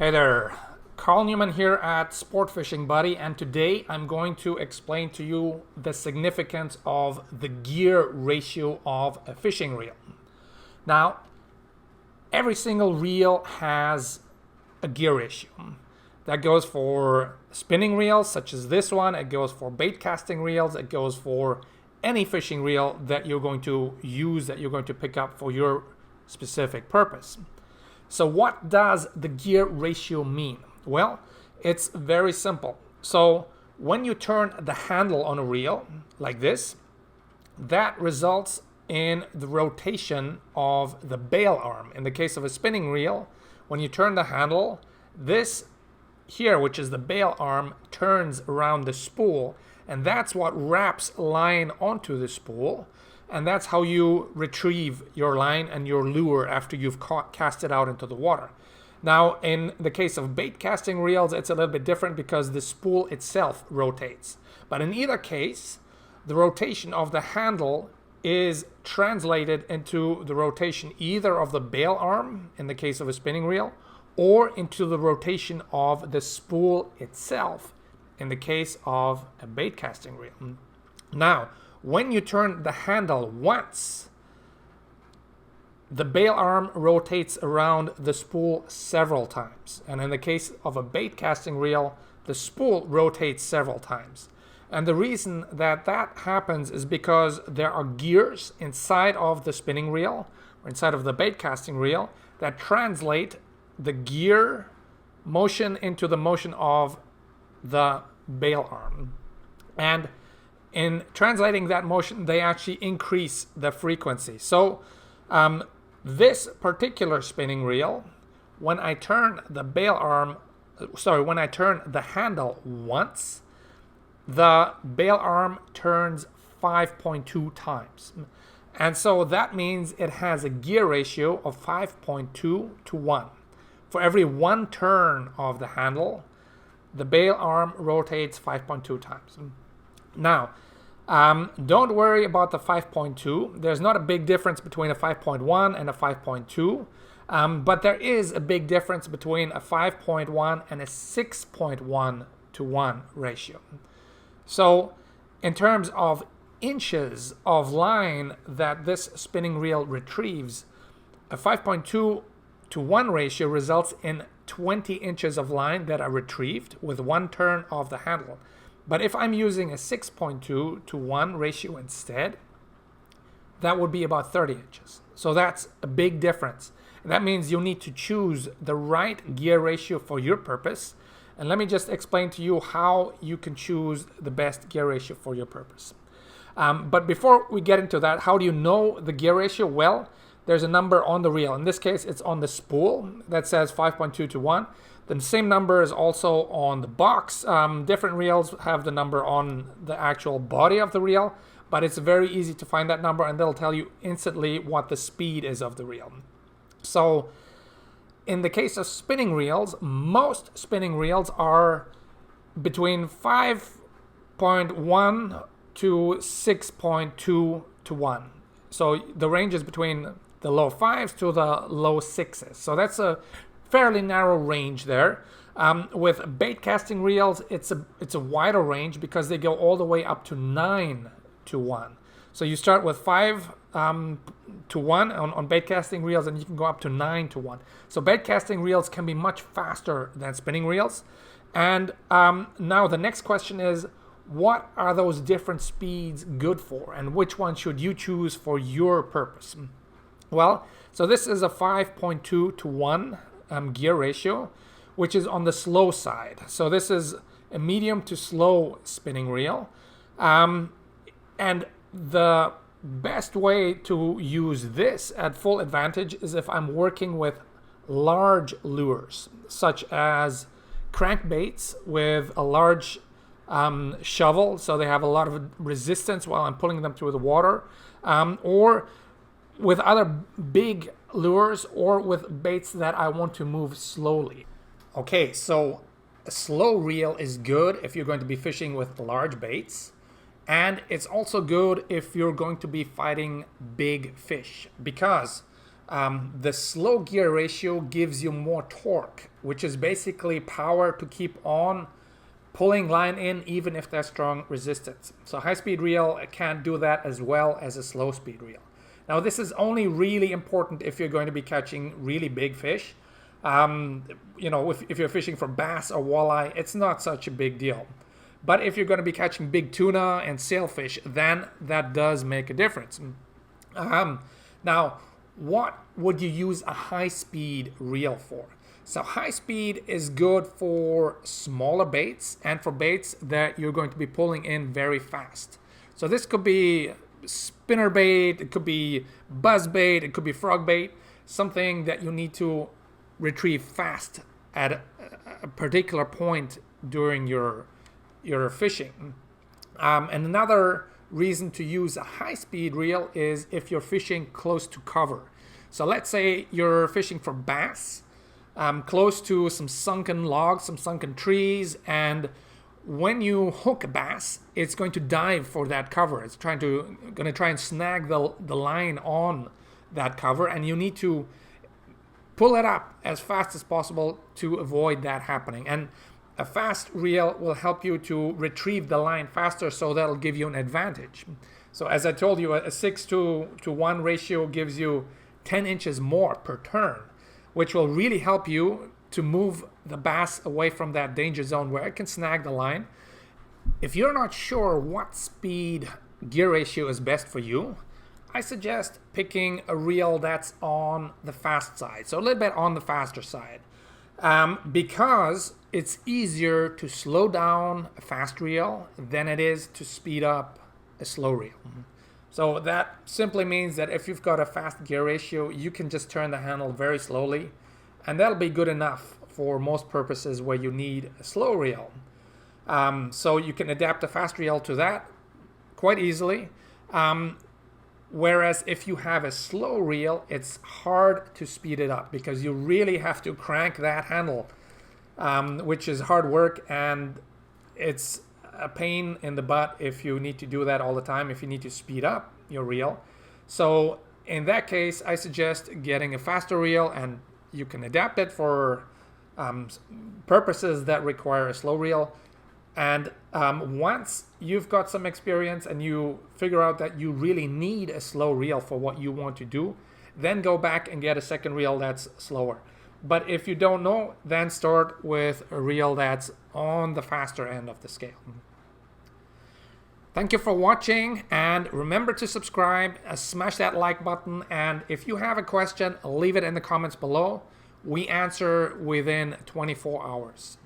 Hey there, Carl Newman here at Sport Fishing Buddy, and today I'm going to explain to you the significance of the gear ratio of a fishing reel. Now, every single reel has a gear ratio. That goes for spinning reels such as this one, it goes for bait casting reels, it goes for any fishing reel that you're going to use, that you're going to pick up for your specific purpose. So what does the gear ratio mean? Well, it's very simple. So when you turn the handle on a reel like this, that results in the rotation of the bail arm. In the case of a spinning reel, when you turn the handle, this here, which is the bail arm, turns around the spool, and that's what wraps line onto the spool. And that's how you retrieve your line and your lure after you've cast it out into the water. Now, in the case of bait casting reels, it's a little bit different because the spool itself rotates. But in either case, the rotation of the handle is translated into the rotation either of the bail arm, in the case of a spinning reel, or into the rotation of the spool itself, in the case of a bait casting reel. Now, when you turn the handle once, the bail arm rotates around the spool several times. And in the case of a bait casting reel, the spool rotates several times. And the reason that that happens is because there are gears inside of the spinning reel, or inside of the bait casting reel, that translate the gear motion into the motion of the bail arm. And in translating that motion, they actually increase the frequency. So this particular spinning reel, when I turn the when I turn the handle once, the bail arm turns 5.2 times. And so that means it has a gear ratio of 5.2 to 1. For every one turn of the handle, the bail arm rotates 5.2 times. Now, don't worry about the 5.2. There's not a big difference between a 5.1 and a 5.2, but there is a big difference between a 5.1 and a 6.1 to 1 ratio. So in terms of inches of line that this spinning reel retrieves, a 5.2 to 1 ratio results in 20 inches of line that are retrieved with one turn of the handle. But if I'm using a 6.2 to 1 ratio instead, that would be about 30 inches. So that's a big difference. And that means you need to choose the right gear ratio for your purpose. And let me just explain to you how you can choose the best gear ratio for your purpose. But before we get into that, how do you know the gear ratio? Well, there's a number on the reel. In this case, it's on the spool that says 5.2 to 1. The same number is also on the box. Different reels have the number on the actual body of the reel, but it's very easy to find that number, and they'll tell you instantly what the speed is of the reel. So in the case of spinning reels, most spinning reels are between 5.1 to 6.2 to 1. So the range is between the low 5s to the low 6s. So that's a fairly narrow range there. With bait casting reels, it's a wider range because they go all the way up to 9 to 1. So you start with 5 to 1 on bait casting reels, and you can go up to 9 to 1. So bait casting reels can be much faster than spinning reels. And now the next question is, what are those different speeds good for, and which one should you choose for your purpose? Well, so this is a 5.2 to 1 gear ratio, which is on the slow side. So this is a medium to slow spinning reel. And the best way to use this at full advantage is if I'm working with large lures, such as crankbaits with a large shovel, so they have a lot of resistance while I'm pulling them through the water, or with other big lures, or with baits that I want to move slowly. Okay, so a slow reel is good if you're going to be fishing with large baits, and it's also good if you're going to be fighting big fish, because The slow gear ratio gives you more torque, which is basically power to keep on pulling line in even if there's strong resistance. So high-speed reel can't do that as well as a slow-speed reel. Now this is only really important if you're going to be catching really big fish. If you're fishing for bass or walleye, it's not such a big deal. But if you're going to be catching big tuna and sailfish, then that does make a difference. Now, what would you use a high-speed reel for? So high speed is good for smaller baits and for baits that you're going to be pulling in very fast. So this could be spinner bait, it could be buzz bait, it could be frog bait, something that you need to retrieve fast at a particular point during your fishing. And another reason to use a high-speed reel is if you're fishing close to cover. So let's say you're fishing for bass, close to some sunken logs, some sunken trees, and when you hook a bass, it's going to dive for that cover. It's going to try and snag the line on that cover, and you need to pull it up as fast as possible to avoid that happening. And a fast reel will help you to retrieve the line faster, so that'll give you an advantage. So as I told you, a 6:1 ratio gives you 10 inches more per turn, which will really help you to move the bass away from that danger zone where it can snag the line. If you're not sure what speed gear ratio is best for you, I suggest picking a reel that's on the fast side, so a little bit on the faster side, because it's easier to slow down a fast reel than it is to speed up a slow reel. So that simply means that if you've got a fast gear ratio, you can just turn the handle very slowly, and that'll be good enough for most purposes where you need a slow reel. So you can adapt a fast reel to that quite easily. Whereas if you have a slow reel, it's hard to speed it up because you really have to crank that handle, which is hard work, and it's a pain in the butt if you need to do that all the time, if you need to speed up your reel. So in that case, I suggest getting a faster reel, and you can adapt it for purposes that require a slow reel. And once you've got some experience and you figure out that you really need a slow reel for what you want to do, then go back and get a second reel that's slower. But if you don't know, then start with a reel that's on the faster end of the scale. Thank you for watching, and remember to subscribe, smash that like button, and if you have a question, leave it in the comments below. We answer within 24 hours.